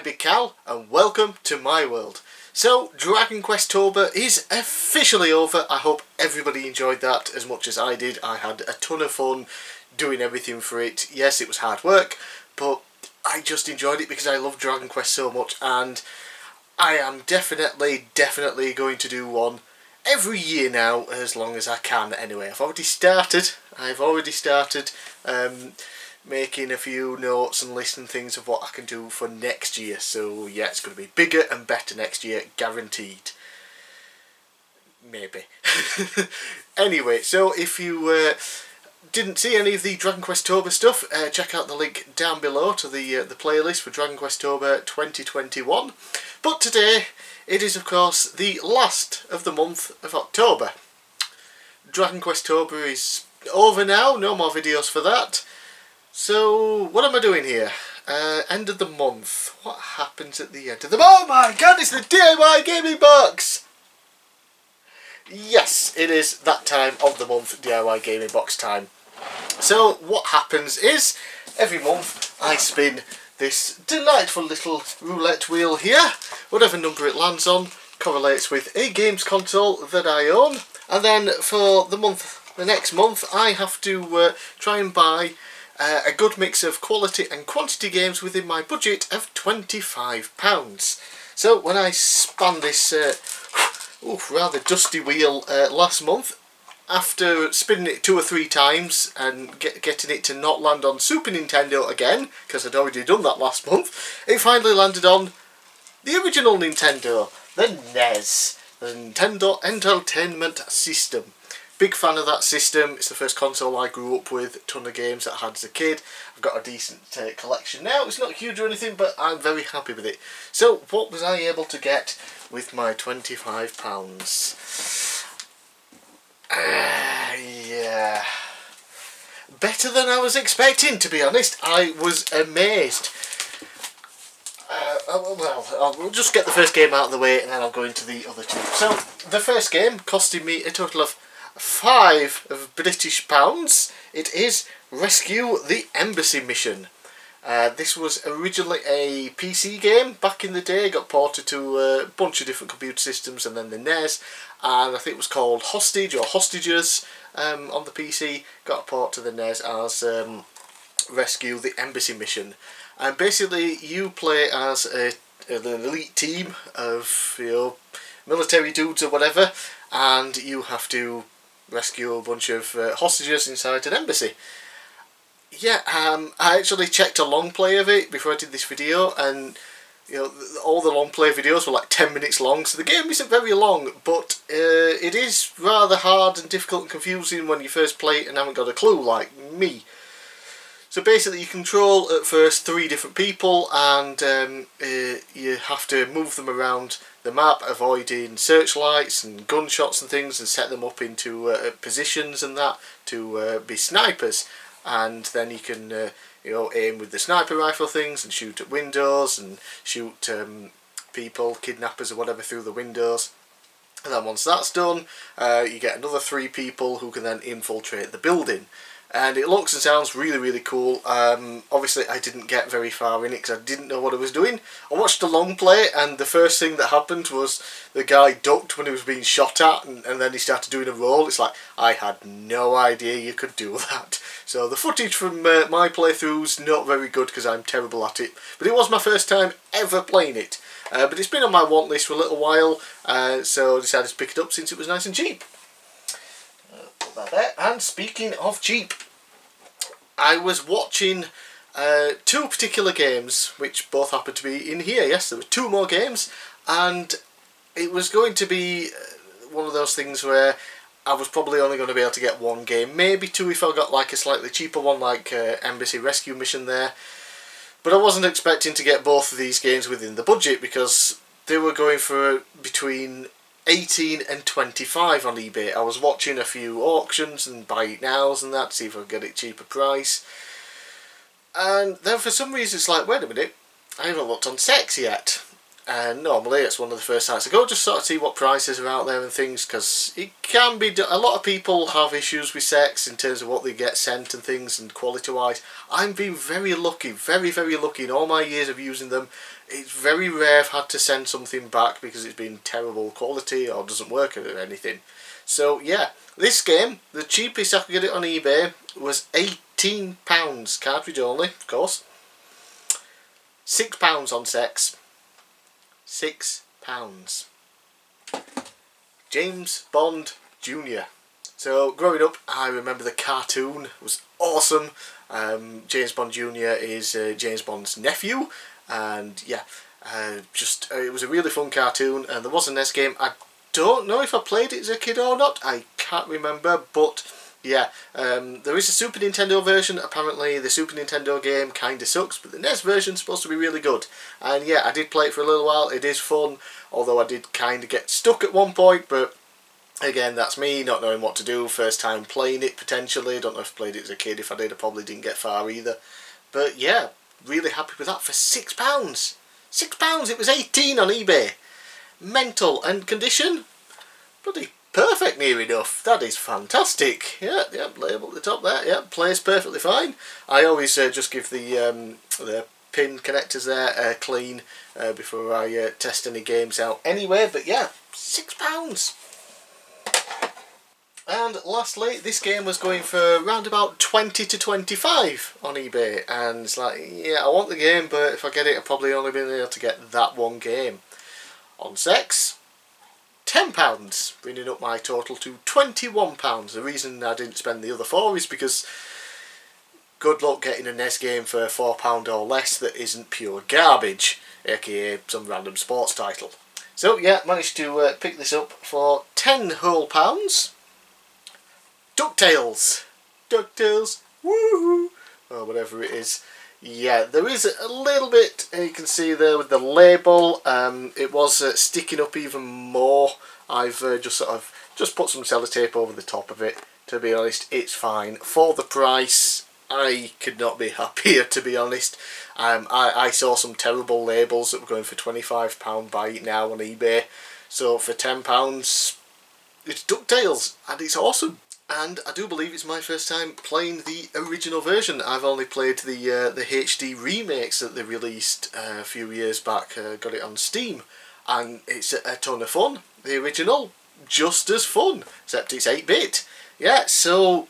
I'm bigcal and welcome to my world. So, Dragon Quest Tober is officially over. I hope everybody enjoyed that as much as I did. I had a ton of fun doing everything for it. Yes, it was hard work, but I just enjoyed it because I love Dragon Quest so much, and I am definitely going to do one every year now, as long as I can anyway. I've already started making a few notes and listing things of what I can do for next year. So yeah, it's going to be bigger and better next year, guaranteed. Maybe. Anyway, so if you didn't see any of the Dragon Quest Tober stuff, check out the link down below to the playlist for Dragon Quest Tober 2021. But today, it is of course the last of the month of October. Dragon Quest Tober is over now, no more videos for that. So, what am I doing here? End of the month. What happens at the end of the month? Oh my god, it's the DIY gaming box! Yes, it is that time of the month, DIY gaming box time. So, what happens is, every month I spin this delightful little roulette wheel here. Whatever number it lands on correlates with a games console that I own. And then for the next month, I have to try and buy a good mix of quality and quantity games within my budget of £25. So when I span this rather dusty wheel last month, after spinning it 2 or 3 times and getting it to not land on Super Nintendo again, because I'd already done that last month, it finally landed on the original Nintendo, the NES, the Nintendo Entertainment System. Big fan of that system. It's the first console I grew up with, a ton of games that I had as a kid. I've got a decent collection now. It's not huge or anything, but I'm very happy with it. So, what was I able to get with my £25? Yeah. Better than I was expecting, to be honest. I was amazed. We'll just get the first game out of the way and then I'll go into the other two. So, the first game costing me a total of £5 of British pounds. It is Rescue the Embassy Mission. This was originally a PC game back in the day. Got ported to a bunch of different computer systems and then the NES, and I think it was called Hostage or Hostages on the PC. Got a port to the NES as Rescue the Embassy Mission, and basically you play as an elite team of military dudes or whatever, and you have to rescue a bunch of hostages inside an embassy. Yeah, I actually checked a long play of it before I did this video, and all the long play videos were like 10 minutes long, so the game isn't very long, but it is rather hard and difficult and confusing when you first play it and haven't got a clue, like me. So basically you control at first 3 different people, and you have to move them around the map, avoiding searchlights and gunshots and things, and set them up into positions and that to be snipers. And then you can aim with the sniper rifle things and shoot at windows and shoot people, kidnappers or whatever, through the windows. And then once that's done, you get another 3 people who can then infiltrate the building. And it looks and sounds really cool. Obviously I didn't get very far in it because I didn't know what I was doing. I watched the long play, and the first thing that happened was the guy ducked when he was being shot at, and then he started doing a roll. It's like, I had no idea you could do that. So the footage from my playthrough's not very good because I'm terrible at it. But it was my first time ever playing it. But it's been on my want list for a little while, so I decided to pick it up since it was nice and cheap. Put that there. And speaking of cheap, I was watching 2 particular games, which both happened to be in here. Yes, there were 2 more games, and it was going to be one of those things where I was probably only going to be able to get 1 game, maybe 2 if I got like a slightly cheaper one, like Embassy Rescue Mission there. But I wasn't expecting to get both of these games within the budget, because they were going for between 18 and 25 on eBay. I was watching a few auctions and buy it nows and that to see if I could get it cheaper price. And then for some reason it's like, wait a minute, I haven't looked on Sex yet. And normally it's one of the first sites I go, just sort of see what prices are out there and things, because it can be, a lot of people have issues with sex in terms of what they get sent and things, and quality wise. I've been very lucky, very lucky in all my years of using them. It's very rare I've had to send something back because it's been terrible quality or doesn't work or anything. So yeah, this game, the cheapest I could get it on eBay was £18, cartridge only, of course. £6 on sex. £6. James Bond Jr. So growing up, I remember the cartoon was awesome. James Bond Jr. is James Bond's nephew, and yeah, it was a really fun cartoon. And there was a NES game. I don't know if I played it as a kid or not. I can't remember, but yeah, there is a Super Nintendo version. Apparently the Super Nintendo game kinda sucks, but the NES version is supposed to be really good. And yeah, I did play it for a little while. It is fun, although I did kinda get stuck at one point, but again, that's me not knowing what to do. First time playing it potentially. Don't know if I played it as a kid. If I did, I probably didn't get far either. But yeah, really happy with that for £6. £6, it was 18 on eBay. Mental. And condition? Bloody perfect near enough. That is fantastic. Yeah, label at the top there. Yeah, plays perfectly fine. I always just give the pin connectors there a clean before I test any games out anyway. But yeah, £6. And lastly, this game was going for around about 20 to 25 on eBay, and it's like, yeah, I want the game, but if I get it, I'll probably only be able to get that one game. On sex, £10, bringing up my total to £21. The reason I didn't spend the other £4 is because good luck getting a NES game for £4 or less that isn't pure garbage, aka some random sports title. So yeah, managed to pick this up for £10 whole. DuckTales, woohoo, or whatever it is. Yeah, there is a little bit, you can see there with the label, it was sticking up even more. I've just put some sellotape over the top of it. To be honest, it's fine. For the price, I could not be happier, to be honest. I saw some terrible labels that were going for £25 buy it now on eBay. So for £10, it's DuckTales, and it's awesome. And I do believe it's my first time playing the original version. I've only played the HD remakes that they released a few years back. Got it on Steam, and it's a ton of fun. The original, just as fun, except it's 8-bit. Yeah, so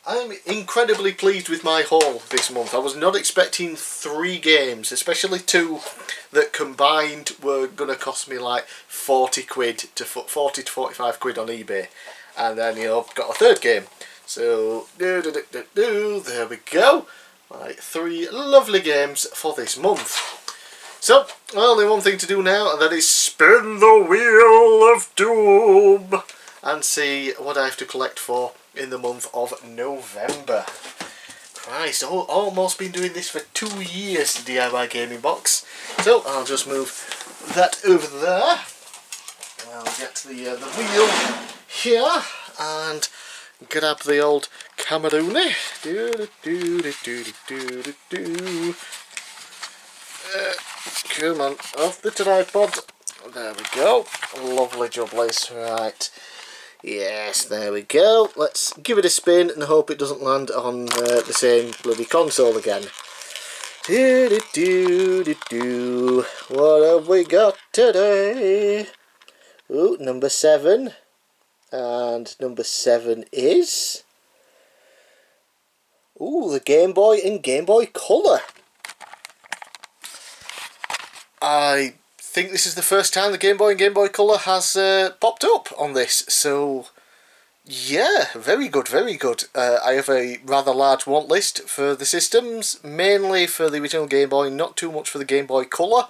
I'm incredibly pleased with my haul this month. I was not expecting 3 games, especially 2 that combined were going to cost me like 40 to 45 quid on eBay. And then, you know, got a 3rd game. So, there we go. Right, 3 lovely games for this month. So, only one thing to do now, and that is spin the wheel of doom and see what I have to collect for in the month of November. Christ, almost been doing this for 2 years, the DIY Gaming Box. So, I'll just move that over there. I'll get to the wheel here and grab the old Camerooni. Come on, off the tripod. There we go. Lovely jubblies. Right. Yes, there we go. Let's give it a spin and hope it doesn't land on the same bloody console again. What have we got today? Ooh, number 7. And number 7 is... ooh, the Game Boy and Game Boy Color. I think this is the first time the Game Boy and Game Boy Color has popped up on this, so yeah, very good, very good. I have a rather large want list for the systems, mainly for the original Game Boy, not too much for the Game Boy Color.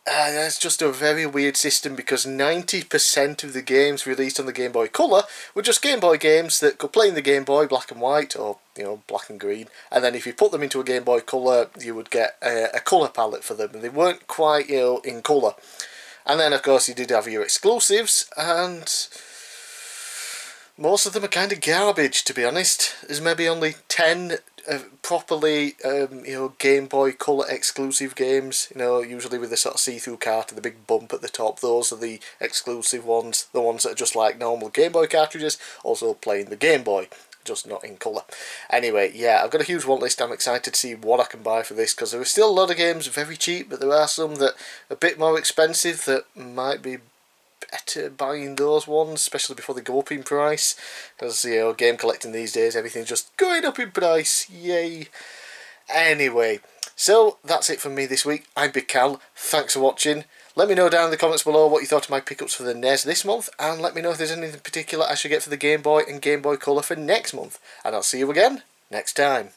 That's just a very weird system because 90% of the games released on the Game Boy Color were just Game Boy games that could play in the Game Boy black and white, or you know, black and green, and then if you put them into a Game Boy Color you would get a colour palette for them, and they weren't quite, you know, in colour. And then of course you did have your exclusives, and Most of them are kind of garbage, to be honest. There's maybe only 10 properly, Game Boy Color exclusive games. Usually with the sort of see-through cart and the big bump at the top. Those are the exclusive ones. The ones that are just like normal Game Boy cartridges, also playing the Game Boy, just not in colour. Anyway, yeah, I've got a huge want list. I'm excited to see what I can buy for this, because there are still a lot of games very cheap, but there are some that are a bit more expensive that might be better buying those ones, especially before they go up in price, because game collecting these days, everything's just going up in price. Yay. Anyway, so that's it from me this week. I'm Big Cal. Thanks for watching. Let me know down in the comments below what you thought of my pickups for the NES this month, and let me know if there's anything particular I should get for the Game Boy and Game Boy Color for next month. And I'll see you again next time.